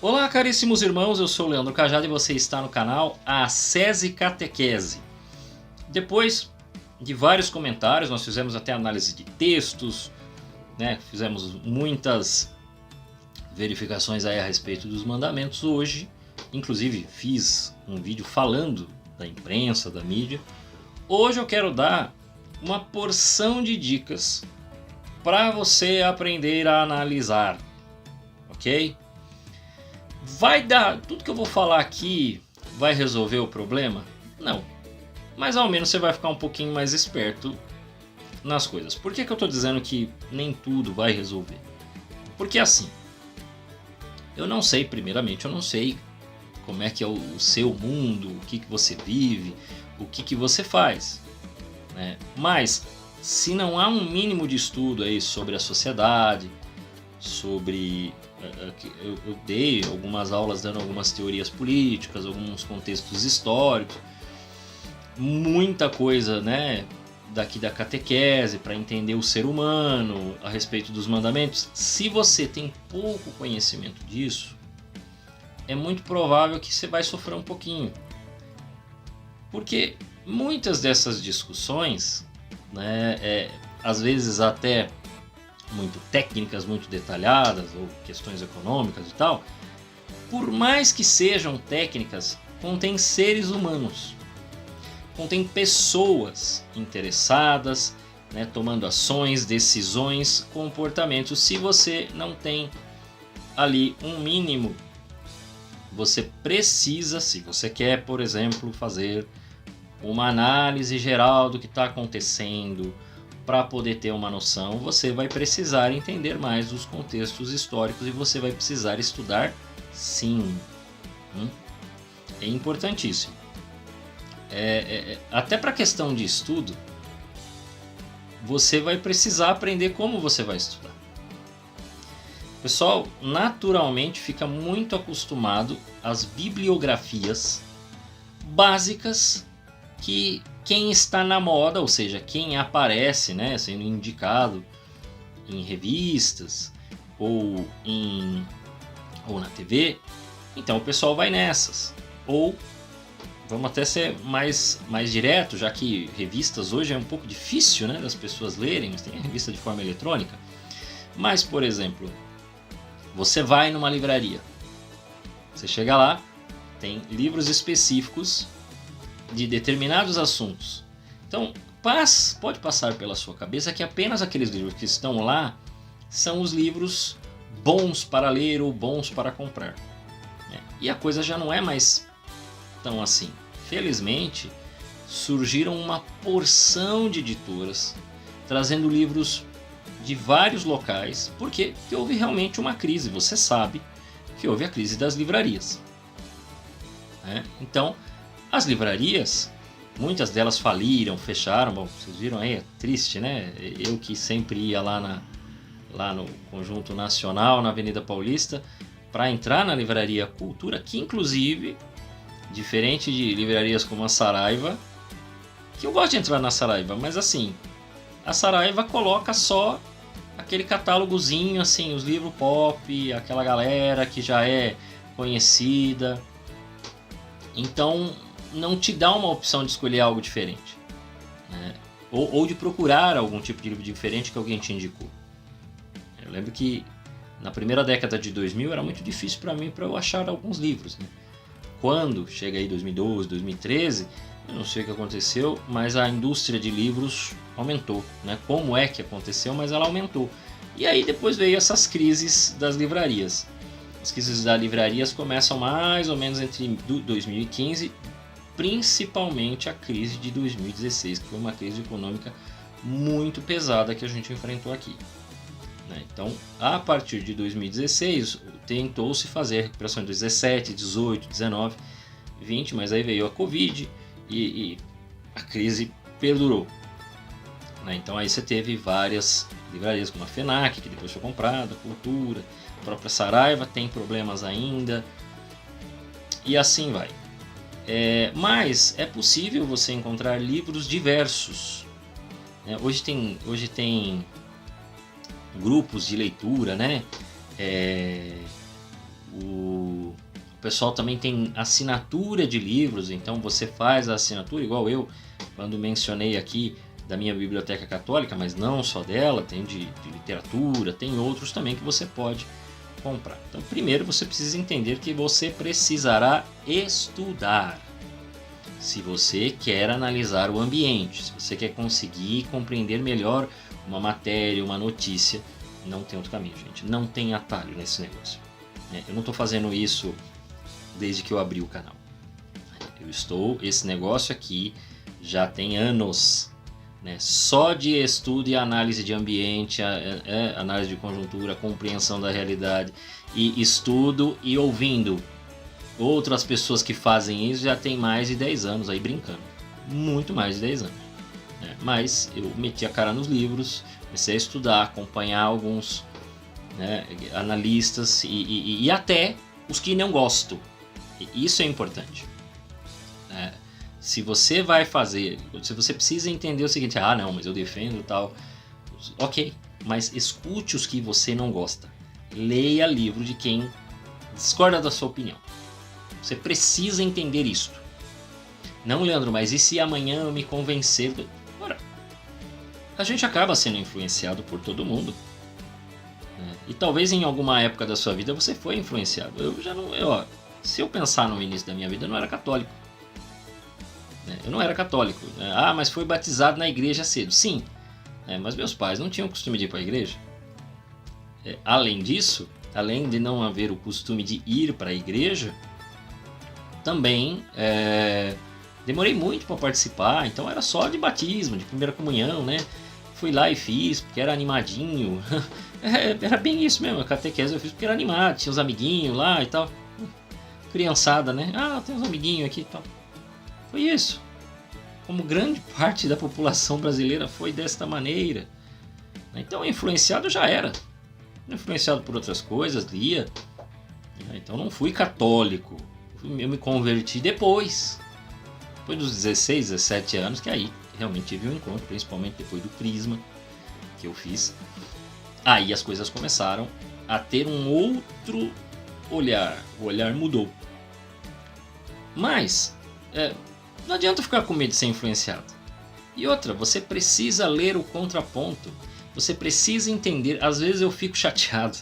Olá, caríssimos irmãos, eu sou o Leandro Cajado e você está no canal Ascese Catequese. Depois de vários comentários, nós fizemos até análise de textos, né? Fizemos muitas verificações aí a respeito dos mandamentos. Hoje, inclusive, fiz um vídeo falando da imprensa, da mídia. Hoje eu quero dar uma porção de dicas para você aprender a analisar, ok? Vai dar, tudo que eu vou falar aqui vai resolver o problema? Não, mas ao menos você vai ficar um pouquinho mais esperto nas coisas. Por que eu estou dizendo que nem tudo vai resolver? Porque assim, eu não sei, primeiramente, eu não sei como é que é o seu mundo, o que você vive, o que você faz, né? Mas se não há um mínimo de estudo aí sobre a sociedade, sobre... Eu dei algumas aulas dando algumas teorias políticas, alguns contextos históricos, muita coisa, né, daqui da catequese para entender o ser humano a respeito dos mandamentos. Se você tem pouco conhecimento disso, é muito provável que você vai sofrer um pouquinho, porque muitas dessas discussões, né, às vezes até muito técnicas, muito detalhadas, ou questões econômicas e tal, por mais que sejam técnicas, contém seres humanos, contém pessoas interessadas, né, tomando ações, decisões, comportamentos. Se você não tem ali um mínimo, você precisa, se você quer, por exemplo, fazer uma análise geral do que está acontecendo, para poder ter uma noção, você vai precisar entender mais os contextos históricos e você vai precisar estudar, sim. É importantíssimo. Até para a questão de estudo, você vai precisar aprender como você vai estudar. O pessoal naturalmente fica muito acostumado às bibliografias básicas que quem está na moda, ou seja, quem aparece, né, sendo indicado em revistas ou na TV, então o pessoal vai nessas. Ou vamos até ser mais direto, já que revistas hoje é um pouco difícil, né, das pessoas lerem, mas tem a revista de forma eletrônica. Mas, por exemplo, você vai numa livraria, você chega lá, tem livros específicos de determinados assuntos. Então, pode passar pela sua cabeça que apenas aqueles livros que estão lá são os livros bons para ler ou bons para comprar. E a coisa já não é mais tão assim. Felizmente, surgiram uma porção de editoras trazendo livros de vários locais, porque houve realmente uma crise. Você sabe que houve a crise das livrarias. Então, as livrarias, muitas delas faliram, fecharam. Bom, vocês viram aí, é triste, né? Eu que sempre ia lá no Conjunto Nacional, na Avenida Paulista, para entrar na livraria Cultura, que inclusive, diferente de livrarias como a Saraiva, que eu gosto de entrar na Saraiva, mas assim, a Saraiva coloca só aquele catálogozinho, assim, os livros pop, aquela galera que já é conhecida. Então, não te dá uma opção de escolher algo diferente, né? Ou de procurar algum tipo de livro diferente que alguém te indicou. Eu lembro que na primeira década de 2000 era muito difícil para mim para eu achar alguns livros, né? Quando chega aí 2012, 2013, eu não sei o que aconteceu, mas a indústria de livros aumentou, né? Como é que aconteceu, mas ela aumentou. E aí depois veio essas crises das livrarias. As crises das livrarias começam mais ou menos entre 2015, principalmente a crise de 2016, que foi uma crise econômica muito pesada que a gente enfrentou aqui, né? Então, a partir de 2016, tentou-se fazer a recuperação de 17, 18, 19, 20, mas aí veio a Covid e a crise perdurou, né? Então aí você teve várias livrarias como a FENAC, que depois foi comprada, a Cultura, a própria Saraiva tem problemas ainda, e assim vai. Mas é possível você encontrar livros diversos, né? Hoje tem grupos de leitura, né? pessoal também tem assinatura de livros, então você faz a assinatura, igual eu, quando mencionei aqui da minha biblioteca católica, mas não só dela, tem de literatura, tem outros também que você pode comprar. Então, primeiro você precisa entender que você precisará estudar. Se você quer analisar o ambiente, se você quer conseguir compreender melhor uma matéria, uma notícia, não tem outro caminho, gente. Não tem atalho nesse negócio. Eu não estou fazendo isso desde que eu abri o canal. Esse negócio aqui já tem anos, né? Só de estudo e análise de ambiente, análise de conjuntura, compreensão da realidade, e estudo e ouvindo outras pessoas que fazem isso já tem mais de 10 anos aí brincando. Muito mais de 10 anos. Mas eu meti a cara nos livros, comecei a estudar, acompanhar alguns, né, analistas e até os que não gosto. Isso é importante. Se você vai fazer, se você precisa entender o seguinte, não, mas eu defendo tal, ok, mas escute os que você não gosta. Leia livro de quem discorda da sua opinião. Você precisa entender isto. Não, Leandro, mas e se amanhã eu me convencer? Ora, a gente acaba sendo influenciado por todo mundo. E talvez em alguma época da sua vida você foi influenciado. Eu já não. Se eu pensar no início da minha vida, eu não era católico. Eu não era católico. Mas foi batizado na igreja cedo. Sim, mas meus pais não tinham o costume de ir para a igreja. Além disso, além de não haver o costume de ir para a igreja, também demorei muito para participar. Então era só de batismo, de primeira comunhão, né? Fui lá e fiz, porque era animadinho. Era bem isso mesmo, a catequese eu fiz porque era animado, tinha os amiguinhos lá e tal. Criançada, né? Tem uns amiguinhos aqui e tal. Foi isso. Como grande parte da população brasileira foi desta maneira. Então influenciado já era. Influenciado por outras coisas, lia. Então não fui católico. Eu me converti depois dos 16, 17 anos, que aí realmente tive um encontro, principalmente depois do Crisma que eu fiz. Aí as coisas começaram a ter um outro olhar. O olhar mudou. Mas não adianta ficar com medo de ser influenciado. E outra, você precisa ler o contraponto. Você precisa entender. Às vezes eu fico chateado.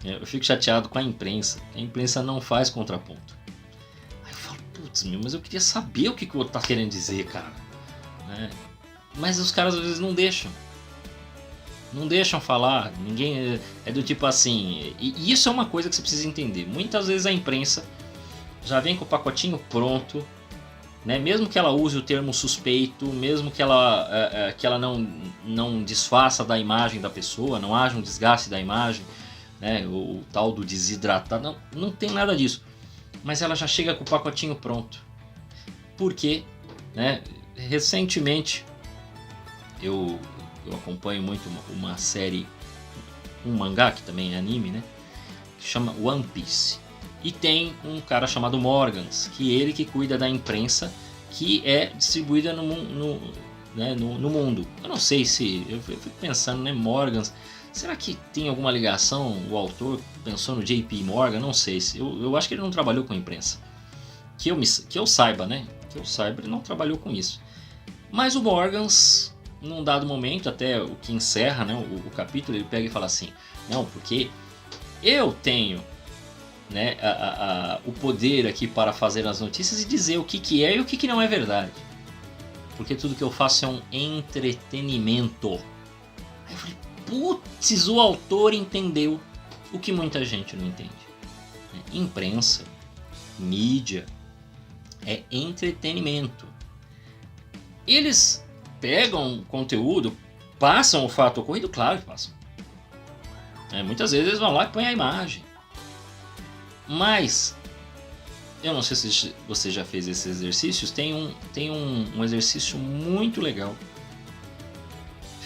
Eu fico chateado com a imprensa. A imprensa não faz contraponto. Aí eu falo, putz, mas eu queria saber o que o outro tá querendo dizer, cara. Mas os caras às vezes não deixam. Não deixam falar. Ninguém é do tipo assim. E isso é uma coisa que você precisa entender. Muitas vezes a imprensa já vem com o pacotinho pronto, né? Mesmo que ela use o termo suspeito, mesmo que ela não desfaça da imagem da pessoa, não haja um desgaste da imagem, né? O tal do desidratado, não tem nada disso. Mas ela já chega com o pacotinho pronto. Por quê? Recentemente eu acompanho muito uma série, um mangá que também é anime, né? Que chama One Piece. E tem um cara chamado Morgans, ele que cuida da imprensa que é distribuída no mundo. Eu não sei se... Eu fico pensando, né? Morgans... Será que tem alguma ligação? O autor pensou no JP Morgan? Não sei. Eu acho que ele não trabalhou com imprensa. Que eu saiba, né? Que eu saiba, ele não trabalhou com isso. Mas o Morgans, num dado momento, até o que encerra, né, o capítulo, ele pega e fala assim: não, porque eu tenho, né, o poder aqui para fazer as notícias e dizer o que é e o que não é verdade. Porque tudo que eu faço é um entretenimento. Aí eu falei, putz, o autor entendeu o que muita gente não entende. Imprensa, mídia, é entretenimento. Eles pegam conteúdo, passam o fato ocorrido, claro que passam. Muitas vezes eles vão lá e põem a imagem. Mas, eu não sei se você já fez esses exercícios, tem um exercício muito legal,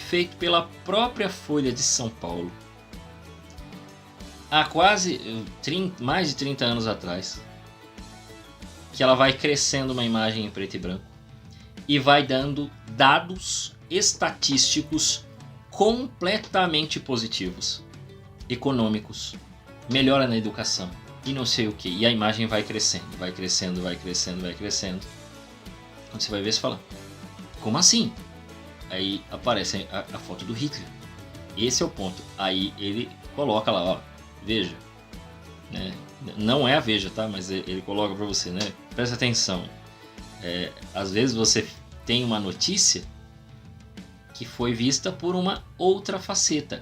feito pela própria Folha de São Paulo, há quase mais de 30 anos atrás, que ela vai crescendo uma imagem em preto e branco e vai dando dados estatísticos completamente positivos, econômicos, melhora na educação, e não sei o que. E a imagem vai crescendo, vai crescendo, vai crescendo, vai crescendo. Quando você vai ver, você fala, como assim? Aí aparece a foto do Hitler. Esse é o ponto. Aí ele coloca lá, ó, veja, né? Não é a Veja, tá? Mas ele coloca pra você, né? Presta atenção. Às vezes você tem uma notícia que foi vista por uma outra faceta.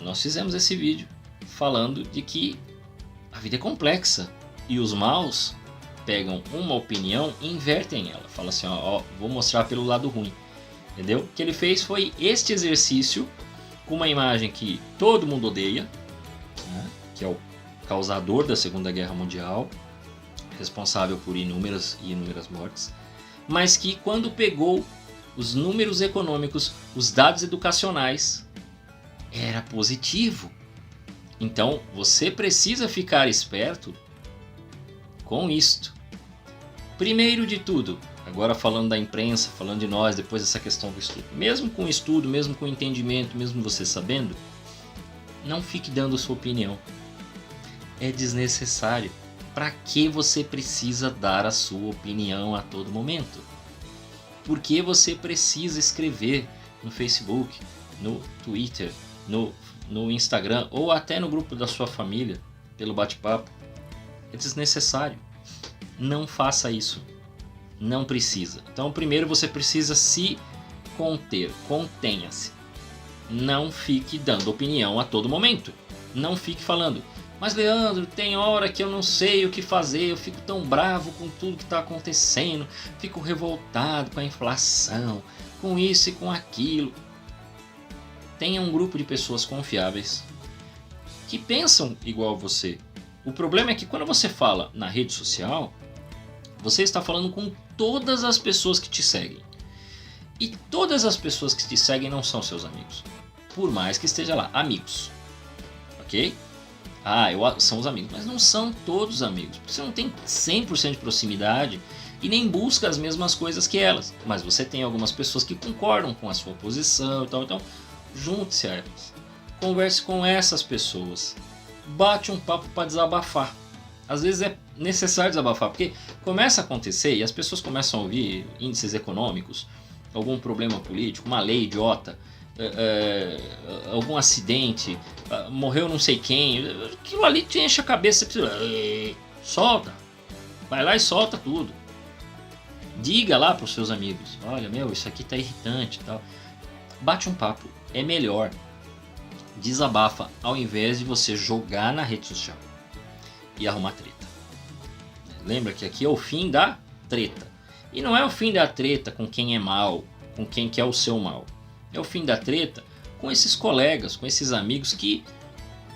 Nós fizemos esse vídeo falando de que a vida é complexa e os maus pegam uma opinião e invertem ela. Fala assim, ó, vou mostrar pelo lado ruim. Entendeu? O que ele fez foi este exercício com uma imagem que todo mundo odeia, né? Que é o causador da Segunda Guerra Mundial, responsável por inúmeras e inúmeras mortes, mas que quando pegou os números econômicos, os dados educacionais, era positivo. Então você precisa ficar esperto com isto. Primeiro de tudo, agora falando da imprensa, falando de nós, depois dessa questão do estudo. Mesmo com estudo, mesmo com entendimento, mesmo você sabendo, não fique dando sua opinião. É desnecessário. Para que você precisa dar a sua opinião a todo momento? Por que você precisa escrever no Facebook, no Twitter, no Instagram ou até no grupo da sua família, pelo bate-papo? É desnecessário. Não faça isso. Não precisa. Então, primeiro você precisa se conter. Contenha-se. Não fique dando opinião a todo momento. Não fique falando, mas Leandro, tem hora que eu não sei o que fazer, eu fico tão bravo com tudo que está acontecendo, fico revoltado com a inflação, com isso e com aquilo. Tenha um grupo de pessoas confiáveis que pensam igual a você. O problema é que quando você fala na rede social, você está falando com todas as pessoas que te seguem. E todas as pessoas que te seguem não são seus amigos. Por mais que esteja lá, amigos. Ok? São os amigos, mas não são todos amigos. Você não tem 100% de proximidade e nem busca as mesmas coisas que elas. Mas você tem algumas pessoas que concordam com a sua posição e tal. Então, junte-se a elas. Converse com essas pessoas. Bate um papo para desabafar. Às vezes é necessário desabafar, porque começa a acontecer e as pessoas começam a ouvir índices econômicos, algum problema político, uma lei idiota, algum acidente, morreu não sei quem, aquilo ali te enche a cabeça, você precisa, solta, vai lá e solta tudo. Diga lá para os seus amigos, olha, isso aqui tá irritante e tal. Bate um papo, é melhor. Desabafa ao invés de você jogar na rede social e arrumar treta. Lembra que aqui é o fim da treta. E não é o fim da treta com quem é mal, com quem quer o seu mal. É o fim da treta com esses colegas, com esses amigos que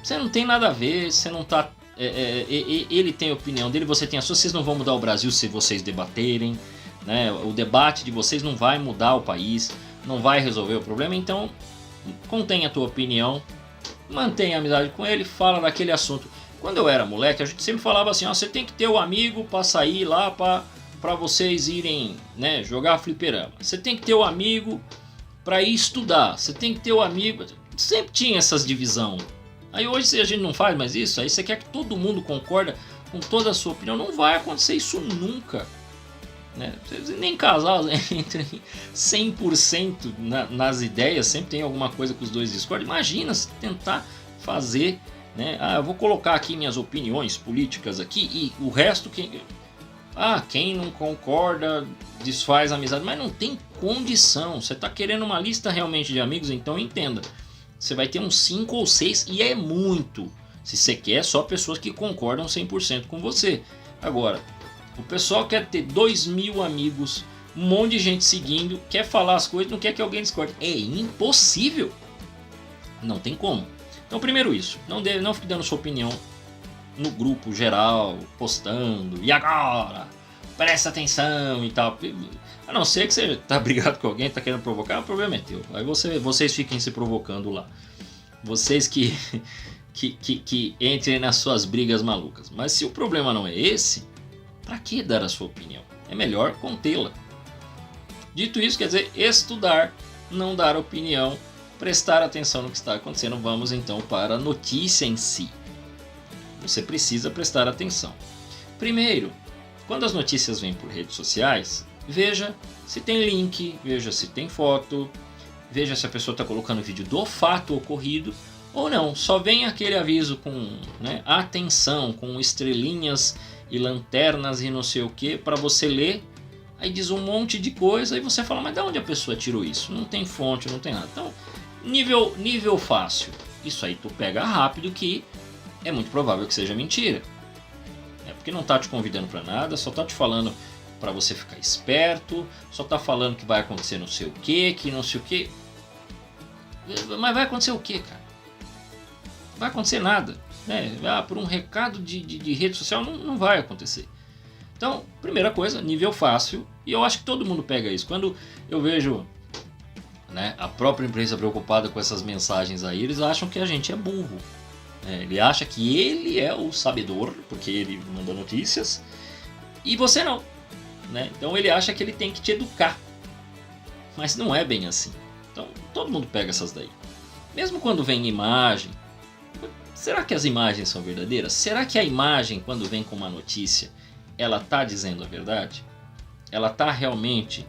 você não tem nada a ver, você não tá. Ele tem a opinião dele, você tem a sua. Vocês não vão mudar o Brasil se vocês debaterem, né? O debate de vocês não vai mudar o país, não vai resolver o problema. Então, contenha a tua opinião, mantenha a amizade com ele, fala daquele assunto. Quando eu era moleque, a gente sempre falava assim: você tem que ter o amigo para sair lá para vocês irem, né, jogar fliperama. Você tem que ter o amigo para ir estudar. Você tem que ter o amigo. Sempre tinha essas divisão. Aí hoje a gente não faz mais isso. Aí você quer que todo mundo concorda com toda a sua opinião. Não vai acontecer isso nunca, né? Nem casal entre 100% nas ideias. Sempre tem alguma coisa que os dois discordam. Imagina se tentar fazer, né? Eu vou colocar aqui minhas opiniões políticas aqui e o resto quem não concorda desfaz a amizade, mas não tem condição. Você está querendo uma lista realmente de amigos, então entenda, você vai ter uns 5 ou 6 e é muito. Se você quer só pessoas que concordam 100% com você. Agora, o pessoal quer ter 2.000 amigos, um monte de gente seguindo, quer falar as coisas, não quer que alguém discorde. É impossível. Não tem como. Então, primeiro isso, não fique dando sua opinião no grupo geral, postando, e agora? Presta atenção e tal. A não ser que você tá brigado com alguém, tá querendo provocar, o problema é teu. Aí vocês fiquem se provocando lá. Vocês que entrem nas suas brigas malucas. Mas se o problema não é esse, pra que dar a sua opinião? É melhor contê-la. Dito isso, quer dizer, estudar, não dar opinião, prestar atenção no que está acontecendo. Vamos então para a notícia em si. você precisa prestar atenção. Primeiro, quando as notícias vêm por redes sociais, veja se tem link, veja se tem foto, veja se a pessoa está colocando vídeo do fato ocorrido ou não. Só vem aquele aviso com, né, atenção, com estrelinhas e lanternas e não sei o que para você ler. Aí diz um monte de coisa e você fala, mas de onde a pessoa tirou isso? Não tem fonte, não tem nada. Então, nível fácil. Isso aí tu pega rápido que é muito provável que seja mentira. É porque não tá te convidando para nada, só tá te falando para você ficar esperto, só tá falando que vai acontecer não sei o que não sei o que. Mas vai acontecer o que, cara? Não vai acontecer nada. Né? Por um recado de rede social não vai acontecer. Então, primeira coisa, nível fácil, e eu acho que todo mundo pega isso. Quando eu vejo, né, a própria imprensa preocupada com essas mensagens aí, eles acham que a gente é burro. Ele acha que ele é o sabedor, porque ele manda notícias, e você não. Né? Então ele acha que ele tem que te educar. Mas não é bem assim. Então todo mundo pega essas daí. Mesmo quando vem imagem, será que as imagens são verdadeiras? Será que a imagem, quando vem com uma notícia, ela está dizendo a verdade? Ela está realmente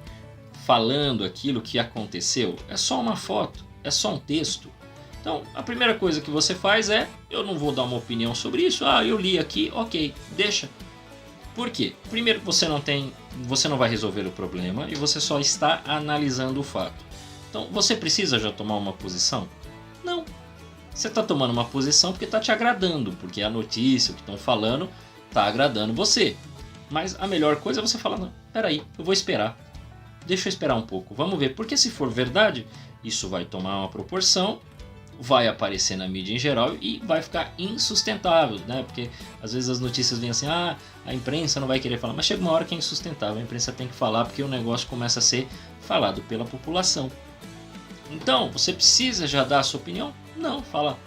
falando aquilo que aconteceu? É só uma foto? É só um texto? Então, a primeira coisa que você faz é, eu não vou dar uma opinião sobre isso, eu li aqui, ok, deixa. Por quê? Primeiro, você não vai resolver o problema e você só está analisando o fato. Então, você precisa já tomar uma posição? Não. Você está tomando uma posição porque está te agradando, porque a notícia, o que estão falando, está agradando você. Mas a melhor coisa é você falar, não, peraí, eu vou esperar. Deixa eu esperar um pouco, vamos ver. Porque se for verdade, isso vai tomar uma proporção, vai aparecer na mídia em geral e vai ficar insustentável, né? Porque às vezes as notícias vêm assim, a imprensa não vai querer falar, mas chega uma hora que é insustentável, a imprensa tem que falar porque o negócio começa a ser falado pela população. Então, você precisa já dar a sua opinião? Não, fala,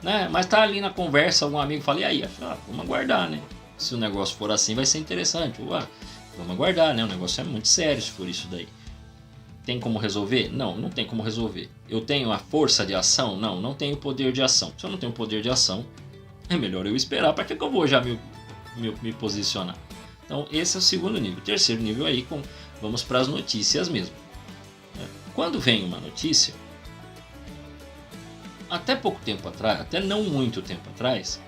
né? Mas tá ali na conversa, algum amigo fala, e aí? Vamos aguardar, né? Se o negócio for assim, vai ser interessante. Vamos aguardar, né? O negócio é muito sério se for isso daí. Tem como resolver? Não, não tem como resolver. Eu tenho a força de ação? Não, não tenho poder de ação. Se eu não tenho poder de ação, é melhor eu esperar. Para que eu vou já me posicionar? Então, esse é o segundo nível. O terceiro nível aí, vamos para as notícias mesmo. Quando vem uma notícia, até pouco tempo atrás, até não muito tempo atrás,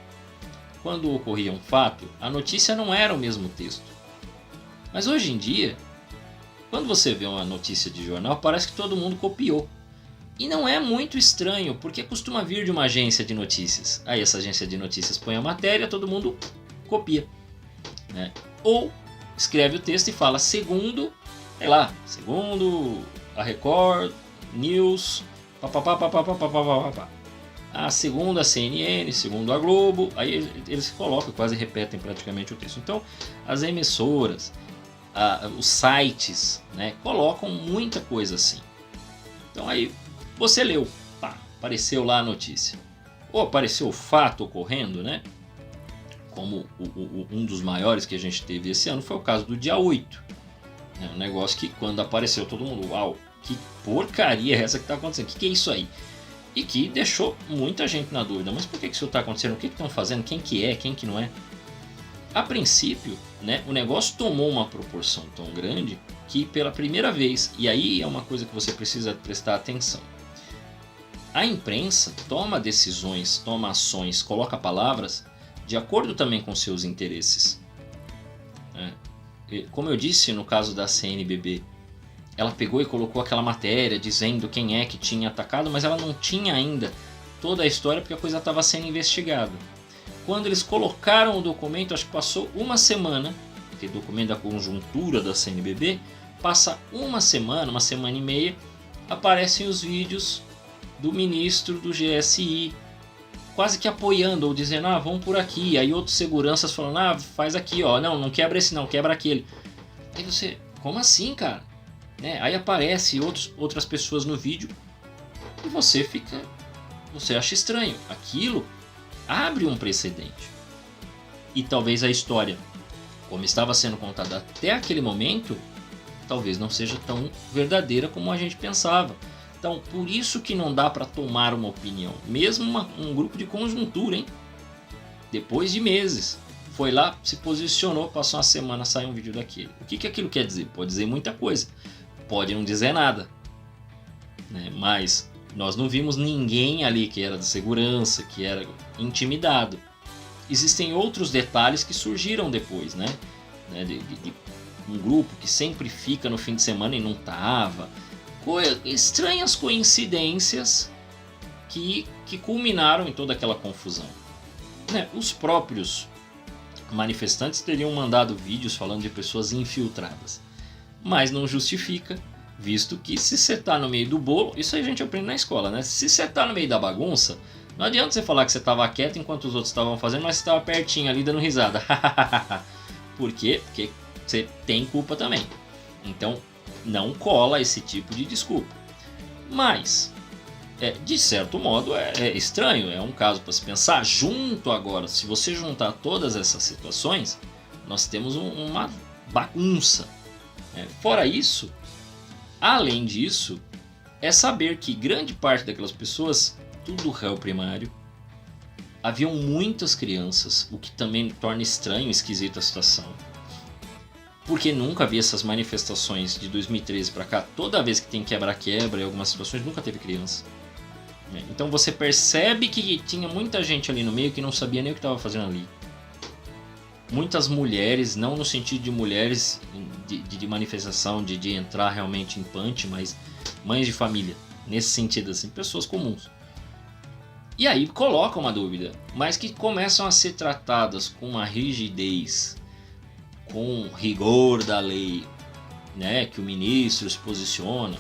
quando ocorria um fato, a notícia não era o mesmo texto. Mas hoje em dia, quando você vê uma notícia de jornal, parece que todo mundo copiou. E não é muito estranho, porque costuma vir de uma agência de notícias. Aí essa agência de notícias põe a matéria, todo mundo copia. Né? Ou escreve o texto e fala segundo, sei lá, segundo a Record, News, papapá. Segundo a CNN, segundo a Globo, aí eles colocam, quase repetem praticamente o texto. Então, as emissoras, os sites, né, colocam muita coisa assim. Então aí você leu, apareceu lá a notícia. Ou apareceu o fato ocorrendo, né? Como um dos maiores que a gente teve esse ano foi o caso do dia 8. É um negócio que quando apareceu todo mundo, uau, que porcaria é essa que está acontecendo? O que é isso aí? E que deixou muita gente na dúvida. Mas por que isso está acontecendo? O que estão fazendo? Quem que é? Quem que não é? A princípio, né, o negócio tomou uma proporção tão grande que pela primeira vez, e aí é uma coisa que você precisa prestar atenção, a imprensa toma decisões, toma ações, coloca palavras de acordo também com seus interesses. Como eu disse no caso da CNBB, ela pegou e colocou aquela matéria dizendo quem é que tinha atacado, mas ela não tinha ainda toda a história porque a coisa estava sendo investigada. Quando eles colocaram o documento, acho que passou uma semana, porque documento da conjuntura da CNBB, passa uma semana e meia, aparecem os vídeos do ministro do GSI, quase que apoiando, ou dizendo, vamos por aqui, aí outros seguranças falando, faz aqui, não quebra esse não, quebra aquele. Aí você, como assim, cara? Né? Aí aparece outras pessoas no vídeo, e você acha estranho, aquilo abre um precedente. E talvez a história, como estava sendo contada até aquele momento, talvez não seja tão verdadeira como a gente pensava. Então, por isso que não dá para tomar uma opinião. Mesmo um grupo de conjuntura, hein? depois de meses, foi lá, se posicionou, passou uma semana, saiu um vídeo daquele. O que aquilo quer dizer? Pode dizer muita coisa, pode não dizer nada, né? Mas nós não vimos ninguém ali que era de segurança, que era intimidado. Existem outros detalhes que surgiram depois, né? De um grupo que sempre fica no fim de semana e não tava. Estranhas coincidências que culminaram em toda aquela confusão, né? Os próprios manifestantes teriam mandado vídeos falando de pessoas infiltradas, mas não justifica, visto que se você tá no meio do bolo, isso aí a gente aprende na escola, né? Se você tá no meio da bagunça, não adianta você falar que você estava quieto enquanto os outros estavam fazendo, mas você estava pertinho ali dando risada. Por quê? Porque você tem culpa também. Então não cola esse tipo de desculpa. Mas, de certo modo, é estranho, é um caso para se pensar. Junto agora, se você juntar todas essas situações, nós temos uma bagunça. Fora isso, além disso, é saber que grande parte daquelas pessoas, tudo réu primário, haviam muitas crianças, o que também torna estranho e esquisita a situação. Porque nunca vi essas manifestações de 2013 para cá, toda vez que tem quebra-quebra em algumas situações, nunca teve criança. Então você percebe que tinha muita gente ali no meio que não sabia nem o que estava fazendo ali. Muitas mulheres, não no sentido de mulheres de manifestação, de entrar realmente em punch, mas mães de família, nesse sentido assim, pessoas comuns. E aí coloca uma dúvida, mas que começam a ser tratadas com uma rigidez, com rigor da lei, né? Que o ministro se posiciona,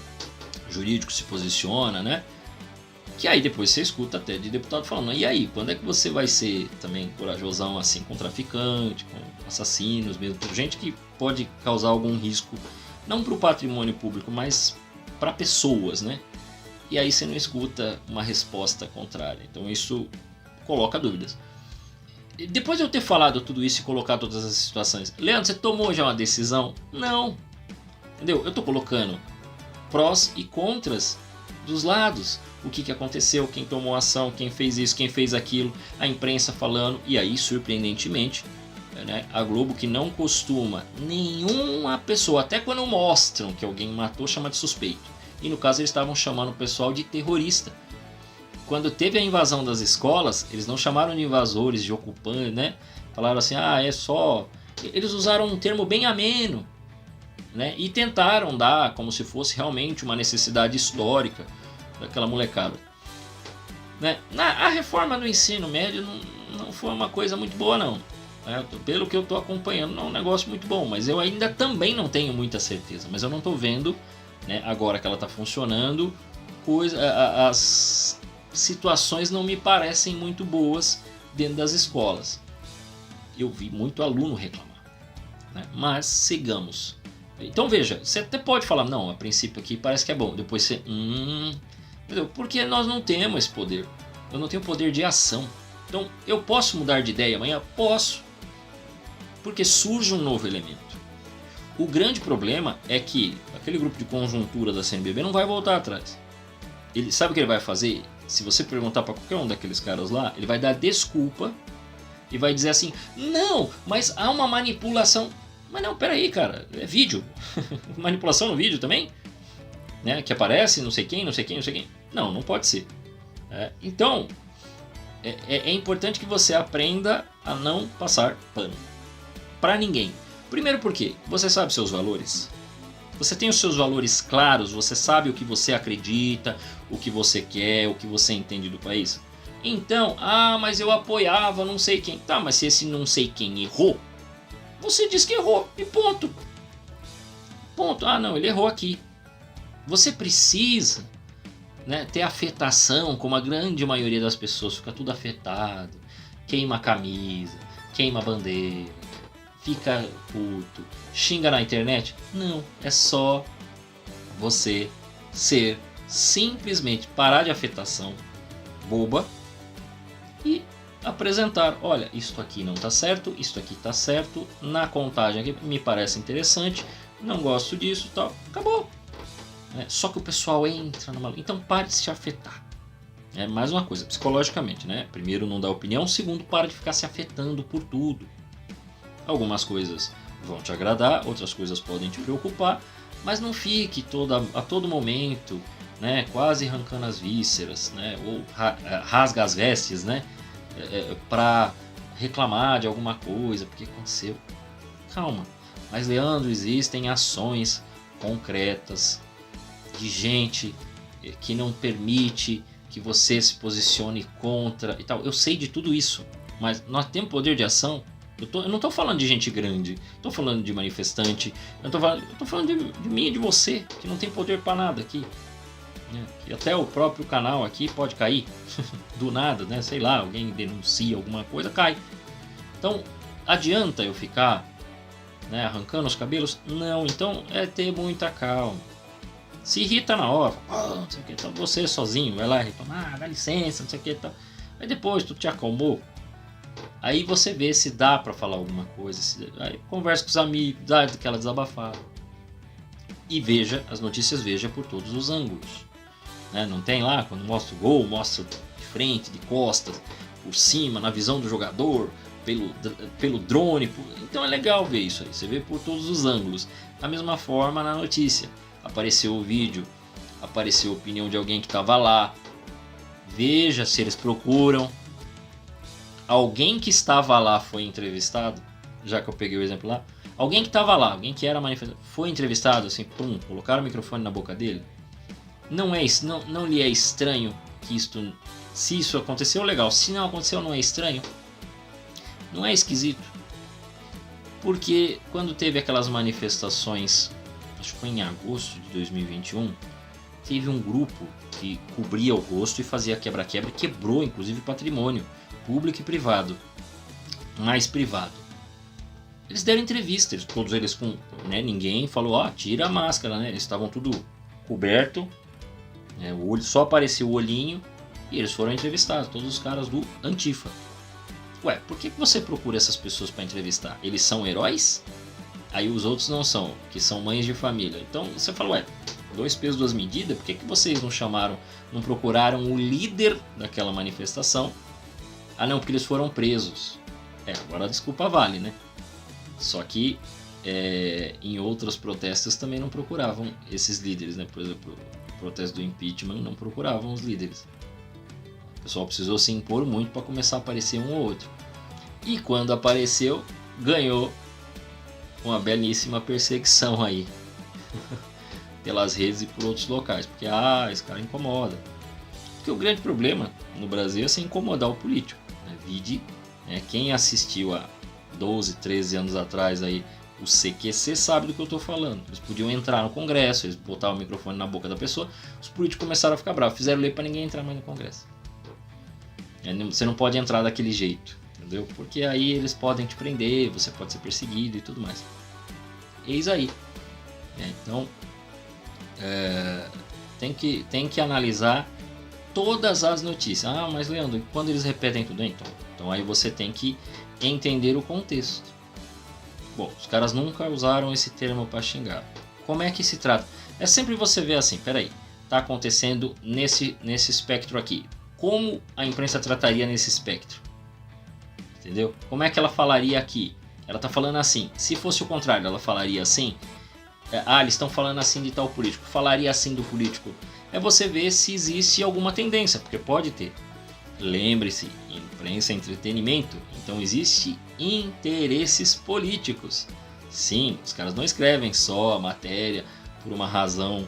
o jurídico se posiciona, né? Que aí depois você escuta até de deputado falando, e aí, quando é que você vai ser também corajosão assim com traficante, com assassinos, mesmo com gente que pode causar algum risco, não para o patrimônio público, mas para pessoas, né? E aí você não escuta uma resposta contrária. Então isso coloca dúvidas. Depois de eu ter falado tudo isso e colocado todas as situações, Leandro, você tomou já uma decisão? Não. Entendeu? Eu estou colocando prós e contras dos lados. O que aconteceu, quem tomou ação, quem fez isso, quem fez aquilo, a imprensa falando. E aí, surpreendentemente, né, a Globo, que não costuma nenhuma pessoa, até quando mostram que alguém matou, chama de suspeito. E no caso eles estavam chamando o pessoal de terrorista. Quando teve a invasão das escolas, eles não chamaram de invasores, de ocupantes, né? Falaram assim, é só... Eles usaram um termo bem ameno, né? E tentaram dar como se fosse realmente uma necessidade histórica daquela molecada, né? A reforma do ensino médio não foi uma coisa muito boa não, né? Pelo que eu estou acompanhando, não é um negócio muito bom, mas eu ainda também não tenho muita certeza, mas eu não estou vendo, né, agora que ela está funcionando, as situações não me parecem muito boas dentro das escolas. Eu vi muito aluno reclamar, né? Mas sigamos. Então veja, você até pode falar, não, a princípio aqui parece que é bom, depois você... Entendeu? Porque nós não temos esse poder. Eu não tenho poder de ação. Então eu posso mudar de ideia amanhã? Posso. Porque surge um novo elemento. O grande problema é que aquele grupo de conjuntura da CNBB não vai voltar atrás. Ele sabe o que ele vai fazer? Se você perguntar para qualquer um daqueles caras lá, ele vai dar desculpa e vai dizer assim, não, mas há uma manipulação. Mas não, peraí, cara, é vídeo. Manipulação no vídeo também? Né? Que aparece não sei quem, não sei quem, não sei quem. Não pode ser. Então, é importante que você aprenda a não passar pano para ninguém. Primeiro porque você sabe seus valores. Você tem os seus valores claros, você sabe o que você acredita, o que você quer, o que você entende do país. Então, mas eu apoiava não sei quem. Tá, mas se esse não sei quem errou, você diz que errou e ponto. Ponto. Não, ele errou aqui. Você precisa, né, ter afetação, como a grande maioria das pessoas, fica tudo afetado, queima a camisa, queima a bandeira, fica puto, xinga na internet. Não, é só você ser simplesmente parar de afetação boba e apresentar, olha, isto aqui não está certo, isto aqui está certo, na contagem aqui me parece interessante, não gosto disso, tal, acabou. Só que o pessoal entra numa... Então pare de se afetar. É mais uma coisa, psicologicamente, né? Primeiro, não dá opinião. Segundo, para de ficar se afetando por tudo. Algumas coisas vão te agradar, outras coisas podem te preocupar, mas não fique a todo momento, né, quase arrancando as vísceras, né, ou rasga as vestes, né, para reclamar de alguma coisa, porque aconteceu. Calma. Mas, Leandro, existem ações concretas de gente que não permite que você se posicione contra e tal. Eu sei de tudo isso, mas nós temos poder de ação. Eu não estou falando de gente grande, estou falando de manifestante, eu tô falando de mim e de você, que não tem poder para nada aqui. Né? E até o próprio canal aqui pode cair do nada, né? Sei lá, alguém denuncia alguma coisa, cai. Então, adianta eu ficar, né, arrancando os cabelos? Não, então é ter muita calma. Se irrita na hora, não sei o que, então você sozinho vai lá e reclama, dá licença, não sei o que, tal. Aí depois tu te acalmou, aí você vê se dá pra falar alguma coisa, aí conversa com os amigos, dá aquela desabafada e veja as notícias, veja por todos os ângulos, né? Não tem lá quando mostra o gol, mostra de frente, de costas, por cima, na visão do jogador, pelo drone, então é legal ver isso aí, você vê por todos os ângulos. Da mesma forma na notícia, apareceu o vídeo, apareceu a opinião de alguém que estava lá, veja se eles procuram. Alguém que estava lá foi entrevistado, já que eu peguei o exemplo lá, alguém que estava lá, alguém que era manifestante, foi entrevistado, assim, pum, colocaram o microfone na boca dele. Não lhe é estranho que isto, se isso aconteceu, legal, se não aconteceu, não é estranho, não é esquisito, porque quando teve aquelas manifestações, acho que foi em agosto de 2021, teve um grupo que cobria o rosto e fazia quebra-quebra, quebrou inclusive patrimônio público e privado, mais privado. Eles deram entrevistas, todos eles com, né, ninguém falou, tira a máscara, né? Eles estavam tudo coberto, né, o olho, só apareceu o olhinho, e eles foram entrevistados, todos os caras do Antifa. Ué, por que você procura essas pessoas para entrevistar? Eles são heróis? Aí os outros não são, que são mães de família. Então você fala, ué, 2 pesos, 2 medidas, por que vocês não chamaram, não procuraram o líder daquela manifestação? Ah não, porque eles foram presos. Agora a desculpa vale, né? Só que em outros protestos também não procuravam esses líderes, né? Por exemplo, o protesto do impeachment não procuravam os líderes. O pessoal precisou se impor muito para começar a aparecer um ou outro. E quando apareceu, ganhou uma belíssima perseguição aí pelas redes e por outros locais, porque esse cara incomoda. Porque o grande problema no Brasil é se incomodar o político, né? Vide, né, quem assistiu há 12, 13 anos atrás aí o CQC sabe do que eu estou falando. Eles podiam entrar no Congresso, eles botavam o microfone na boca da pessoa, os políticos começaram a ficar bravos, fizeram lei para ninguém entrar mais no Congresso. Você não pode entrar daquele jeito, entendeu? Porque aí eles podem te prender, você pode ser perseguido e tudo mais. Eis aí. Então, tem que analisar todas as notícias. Mas Leandro, quando eles repetem tudo? Então aí você tem que entender o contexto. Bom, os caras nunca usaram esse termo para xingar. Como é que se trata? É sempre você ver assim, peraí, tá acontecendo nesse espectro aqui. Como a imprensa trataria nesse espectro? Entendeu? Como é que ela falaria aqui? Ela tá falando assim. Se fosse o contrário, ela falaria assim. Eles estão falando assim de tal político. Falaria assim do político. É você ver se existe alguma tendência, porque pode ter. Lembre-se, imprensa é entretenimento. Então existe interesses políticos. Sim, os caras não escrevem só a matéria por uma razão.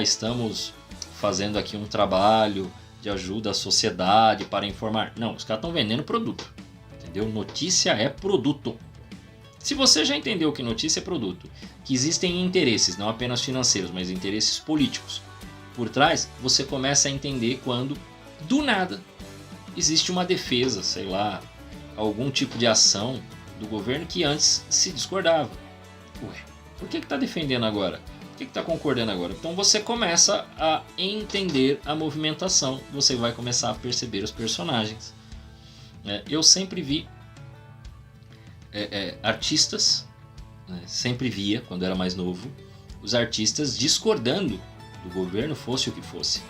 Estamos fazendo aqui um trabalho de ajuda à sociedade para informar. Não, os caras estão vendendo produto. Entendeu? Notícia é produto. Se você já entendeu que notícia é produto, que existem interesses, não apenas financeiros, mas interesses políticos por trás, você começa a entender quando, do nada, existe uma defesa, sei lá, algum tipo de ação do governo que antes se discordava. Ué, por que está defendendo agora? Por que está concordando agora? Então você começa a entender a movimentação, você vai começar a perceber os personagens. Eu sempre vi artistas, sempre via, quando era mais novo, os artistas discordando do governo, fosse o que fosse.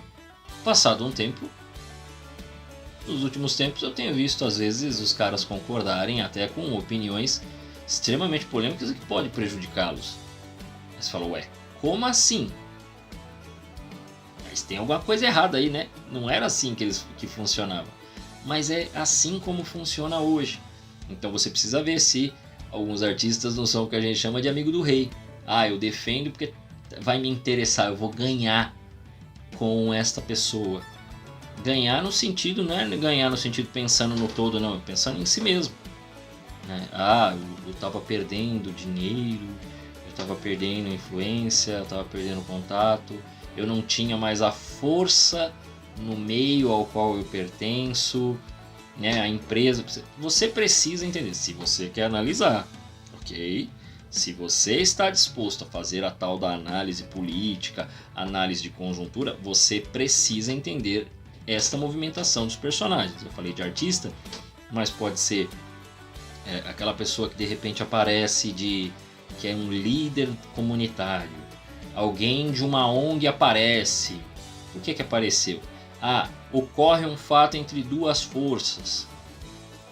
Passado um tempo, nos últimos tempos eu tenho visto às vezes os caras concordarem até com opiniões extremamente polêmicas e que pode prejudicá-los. Você fala, ué, como assim? Mas tem alguma coisa errada aí, né? Não era assim que funcionava. Mas é assim como funciona hoje. Então você precisa ver se alguns artistas não são o que a gente chama de amigo do rei. Ah, eu defendo porque vai me interessar, eu vou ganhar com esta pessoa. Ganhar no sentido, não é ganhar no sentido pensando no todo, não, pensando em si mesmo. Né? Ah, eu estava perdendo dinheiro, eu estava perdendo influência, eu estava perdendo contato, eu não tinha mais a força no meio ao qual eu pertenço, né? A empresa. Você precisa entender, se você quer analisar, ok? Se você está disposto a fazer a tal da análise política, análise de conjuntura, você precisa entender esta movimentação dos personagens. Eu falei de artista, mas pode ser aquela pessoa que de repente aparece que é um líder comunitário. Alguém de uma ONG aparece. Por que apareceu? Ah, ocorre um fato entre duas forças.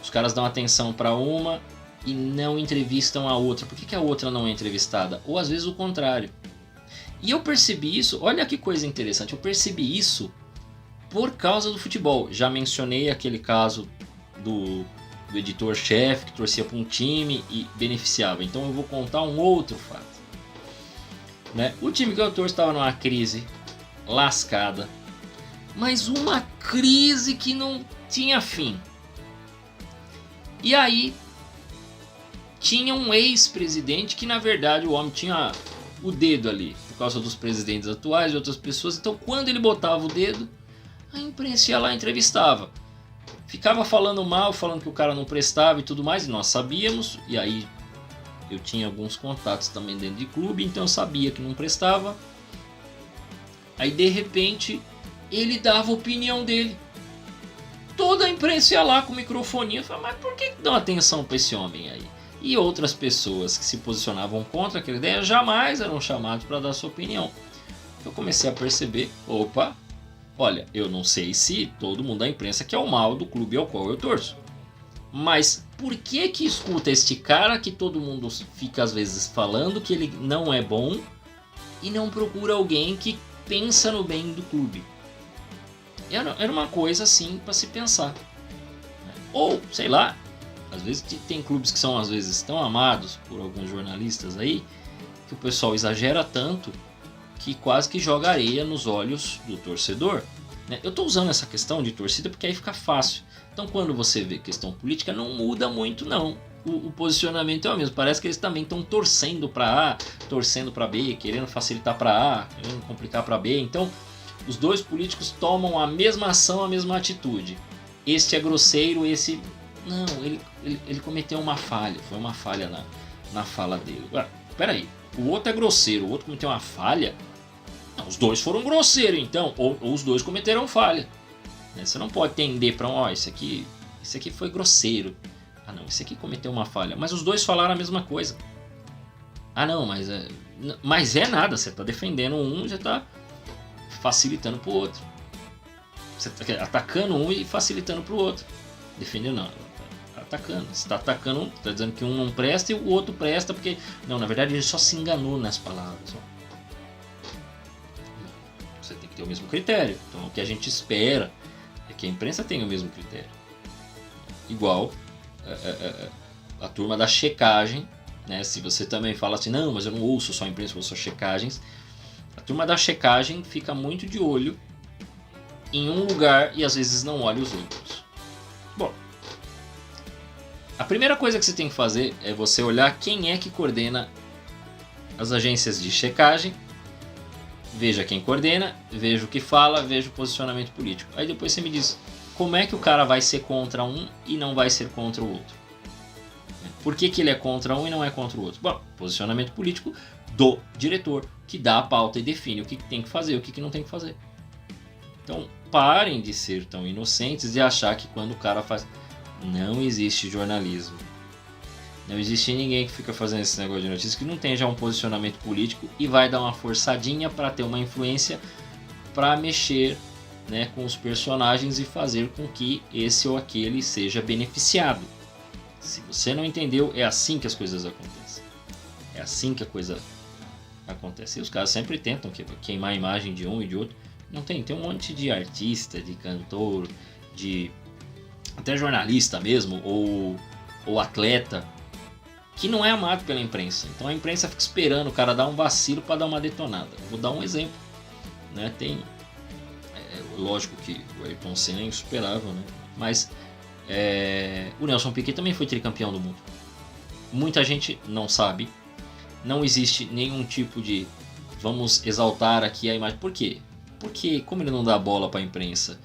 Os caras dão atenção para uma e não entrevistam a outra. Por que a outra não é entrevistada? Ou às vezes o contrário. E eu percebi isso, olha que coisa interessante, eu percebi isso por causa do futebol. Já mencionei aquele caso do editor-chefe que torcia para um time e beneficiava. Então eu vou contar um outro fato. Né? O time que eu torço estava numa crise lascada, mas uma crise que não tinha fim. E aí tinha um ex-presidente que na verdade o homem tinha o dedo ali, por causa dos presidentes atuais e outras pessoas. Então quando ele botava o dedo, a imprensa ia lá e entrevistava. Ficava falando mal, falando que o cara não prestava e tudo mais, e nós sabíamos, e aí eu tinha alguns contatos também dentro de clube, então eu sabia que não prestava. Aí de repente ele dava a opinião dele. Toda a imprensa ia lá com o microfoninho e falava, mas por que dão atenção para esse homem aí? E outras pessoas que se posicionavam contra aquela ideia jamais eram chamados para dar sua opinião. Eu comecei a perceber, opa, olha, eu não sei se todo mundo da imprensa quer o mal do clube ao qual eu torço. Mas por que escuta este cara que todo mundo fica às vezes falando que ele não é bom e não procura alguém que pensa no bem do clube? Era uma coisa assim para se pensar. Ou, sei lá, às vezes tem clubes que são às vezes tão amados por alguns jornalistas aí que o pessoal exagera tanto que quase que joga areia nos olhos do torcedor. Eu estou usando essa questão de torcida porque aí fica fácil. Então quando você vê questão política não muda muito não. O posicionamento é o mesmo. Parece que eles também estão torcendo para A, torcendo para B, querendo facilitar para A, querendo complicar para B. Então os dois políticos tomam a mesma ação, a mesma atitude. Este é grosseiro, esse... Não, ele cometeu uma falha. Foi uma falha na fala dele. Espera aí, o outro é grosseiro, o outro cometeu uma falha? Não, os dois foram grosseiros então, ou os dois cometeram falha. Você não pode tender para esse aqui foi grosseiro. Ah não, esse aqui cometeu uma falha. Mas os dois falaram a mesma coisa. Ah não, mas é nada, você está defendendo um, você está facilitando para o outro. Você está atacando um e facilitando para o outro. Defendendo não, atacando. Você está atacando um, está dizendo que um não presta e o outro presta porque... Não, na verdade ele só se enganou nas palavras. Você tem que ter o mesmo critério. Então o que a gente espera é que a imprensa tenha o mesmo critério. Igual a turma da checagem, né? Se você também fala assim, não, mas eu não ouço só a imprensa, eu ouço só checagens. A turma da checagem fica muito de olho em um lugar e às vezes não olha os outros. Bom, a primeira coisa que você tem que fazer é você olhar quem é que coordena as agências de checagem. Veja quem coordena, veja o que fala, veja o posicionamento político. Aí depois você me diz como é que o cara vai ser contra um e não vai ser contra o outro. Por que ele é contra um e não é contra o outro? Bom, posicionamento político do diretor, que dá a pauta e define o que tem que fazer e o que não tem que fazer. Então parem de ser tão inocentes e achar que quando o cara faz... Não existe jornalismo. Não existe ninguém que fica fazendo esse negócio de notícias que não tenha já um posicionamento político e vai dar uma forçadinha para ter uma influência para mexer né, com os personagens e fazer com que esse ou aquele seja beneficiado. Se você não entendeu, é assim que as coisas acontecem. É assim que a coisa acontece. E os caras sempre tentam queimar a imagem de um e de outro. Não tem um monte de artista, de cantor, de até jornalista mesmo, ou atleta, que não é amado pela imprensa. Então a imprensa fica esperando o cara dar um vacilo para dar uma detonada. Vou dar um exemplo, né? Lógico que o Ayrton Senna é insuperável, né? Mas o Nelson Piquet também foi tricampeão do mundo. Muita gente não sabe. Não existe nenhum tipo de vamos exaltar aqui a imagem. Por quê? Porque como ele não dá bola para a imprensa,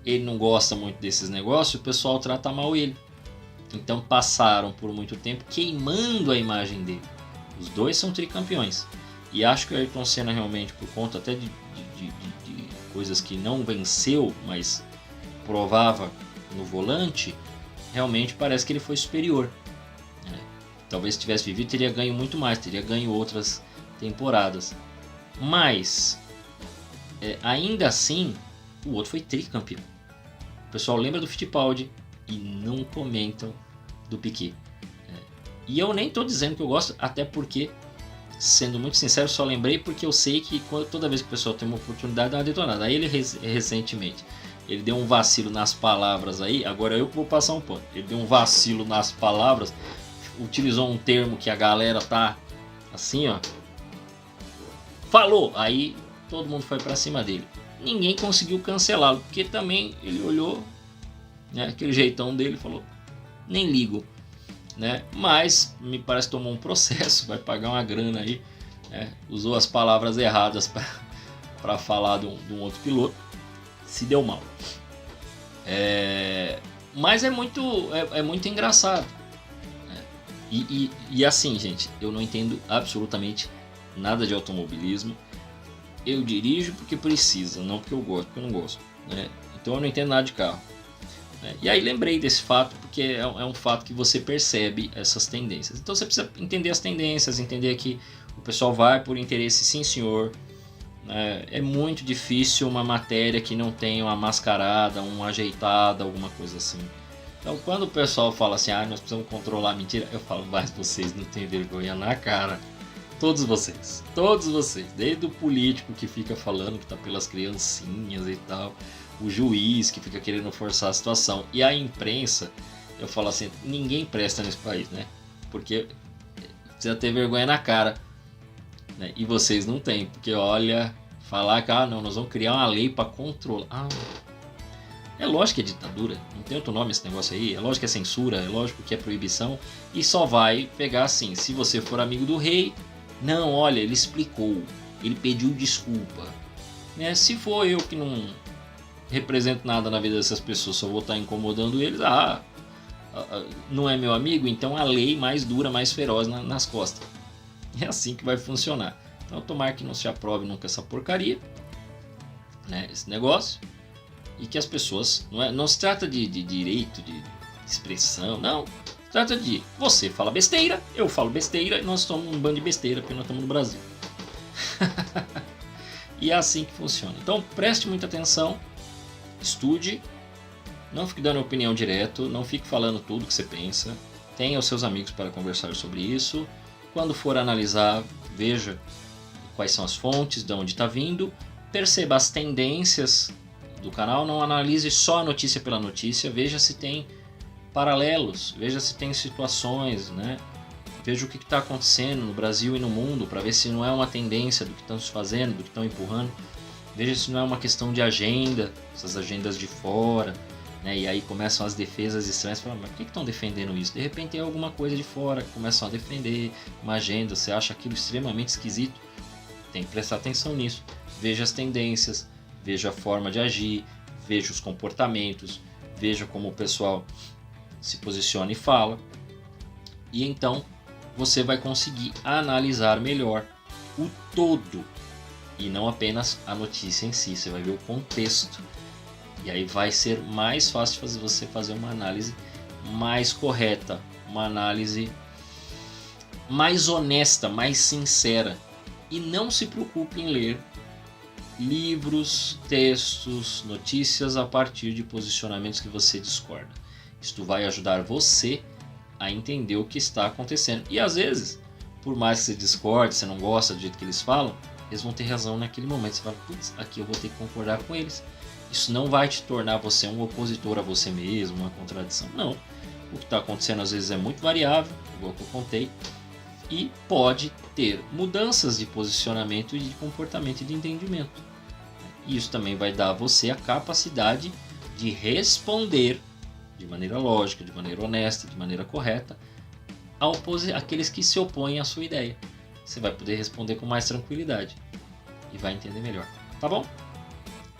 ele não gosta muito desses negócios, o pessoal trata mal ele. Então passaram por muito tempo queimando a imagem dele. Os dois são tricampeões. E acho que o Ayrton Senna realmente, por conta até de coisas que não venceu, mas provava no volante, realmente parece que ele foi superior. Talvez se tivesse vivido teria ganho muito mais, teria ganho outras temporadas. Mas, ainda assim, o outro foi tricampeão. O pessoal lembra do Fittipaldi e não comentam do Piquet. E eu nem estou dizendo que eu gosto, até porque, sendo muito sincero, só lembrei porque eu sei que toda vez que o pessoal tem uma oportunidade, dá uma detonada. Aí ele recentemente, ele deu um vacilo nas palavras aí, agora eu que vou passar um pano. Ele deu um vacilo nas palavras, utilizou um termo que a galera tá assim, ó. Falou! Aí todo mundo foi pra cima dele. Ninguém conseguiu cancelá-lo, porque também ele olhou, né, aquele jeitão dele e falou, nem ligo. Né? Mas me parece que tomou um processo, vai pagar uma grana aí, né? Usou as palavras erradas para falar de um outro piloto, se deu mal. Mas é muito engraçado. E assim, gente, eu não entendo absolutamente nada de automobilismo. Eu dirijo porque precisa, não porque eu gosto, porque eu não gosto, né? Então eu não entendo nada de carro. E aí lembrei desse fato porque é um fato que você percebe essas tendências. Então você precisa entender as tendências, entender que o pessoal vai por interesse, sim senhor. É muito difícil uma matéria que não tenha uma mascarada, uma ajeitada, alguma coisa assim. Então quando o pessoal fala assim, nós precisamos controlar a mentira, eu falo, mas vocês não têm vergonha na cara. Todos vocês, desde o político que fica falando que tá pelas criancinhas e tal, o juiz que fica querendo forçar a situação, e a imprensa, eu falo assim, ninguém presta nesse país, né? Porque precisa ter vergonha na cara, né? E vocês não têm, porque olha, falar que não, nós vamos criar uma lei para controlar. É lógico que é ditadura, não tem outro nome esse negócio aí, é lógico que é censura, é lógico que é proibição, e só vai pegar assim, se você for amigo do rei, não, olha, ele explicou, ele pediu desculpa, né? Se for eu que não represento nada na vida dessas pessoas, só vou estar incomodando eles, não é meu amigo, então a lei mais dura, mais feroz nas costas. É assim que vai funcionar. Então tomara que não se aprove nunca essa porcaria, né, esse negócio, e que as pessoas, não se trata de direito, de expressão, não, se trata de você fala besteira, eu falo besteira, e nós somos um bando de besteira, porque nós estamos no Brasil. E é assim que funciona. Então preste muita atenção, estude, não fique dando opinião direto, não fique falando tudo que você pensa, tenha os seus amigos para conversar sobre isso. Quando for analisar, veja quais são as fontes, de onde está vindo, perceba as tendências do canal, não analise só a notícia pela notícia, veja se tem paralelos, veja se tem situações, né? Veja o que está acontecendo no Brasil e no mundo, para ver se não é uma tendência do que estão se fazendo, do que estão empurrando. Veja se não é uma questão de agenda, essas agendas de fora, né? E aí começam as defesas estranhas, falam, mas por que estão defendendo isso? De repente tem alguma coisa de fora que começam a defender uma agenda, você acha aquilo extremamente esquisito, tem que prestar atenção nisso. Veja as tendências, veja a forma de agir, veja os comportamentos, veja como o pessoal se posiciona e fala. E então você vai conseguir analisar melhor o todo e não apenas a notícia em si. Você vai ver o contexto. E aí vai ser mais fácil você fazer uma análise mais correta, uma análise mais honesta, mais sincera. E não se preocupe em ler livros, textos, notícias a partir de posicionamentos que você discorda. Isto vai ajudar você a entender o que está acontecendo. E às vezes, por mais que você discorde, você não gosta do jeito que eles falam, eles vão ter razão naquele momento. Você fala, putz, aqui eu vou ter que concordar com eles. Isso não vai te tornar você um opositor a você mesmo, uma contradição. Não. O que está acontecendo às vezes é muito variável, igual que eu contei, e pode ter mudanças de posicionamento e de comportamento e de entendimento. E isso também vai dar a você a capacidade de responder de maneira lógica, de maneira honesta, de maneira correta, àqueles que se opõem à sua ideia. Você vai poder responder com mais tranquilidade e vai entender melhor. Tá bom?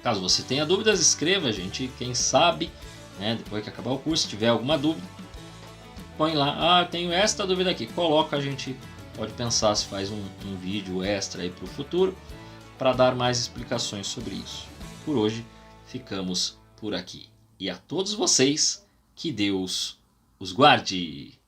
Caso você tenha dúvidas, escreva, gente. Quem sabe, né, depois que acabar o curso, se tiver alguma dúvida, põe lá, tenho esta dúvida aqui. Coloca, a gente pode pensar se faz um vídeo extra aí para o futuro, para dar mais explicações sobre isso. Por hoje, ficamos por aqui. E a todos vocês, que Deus os guarde!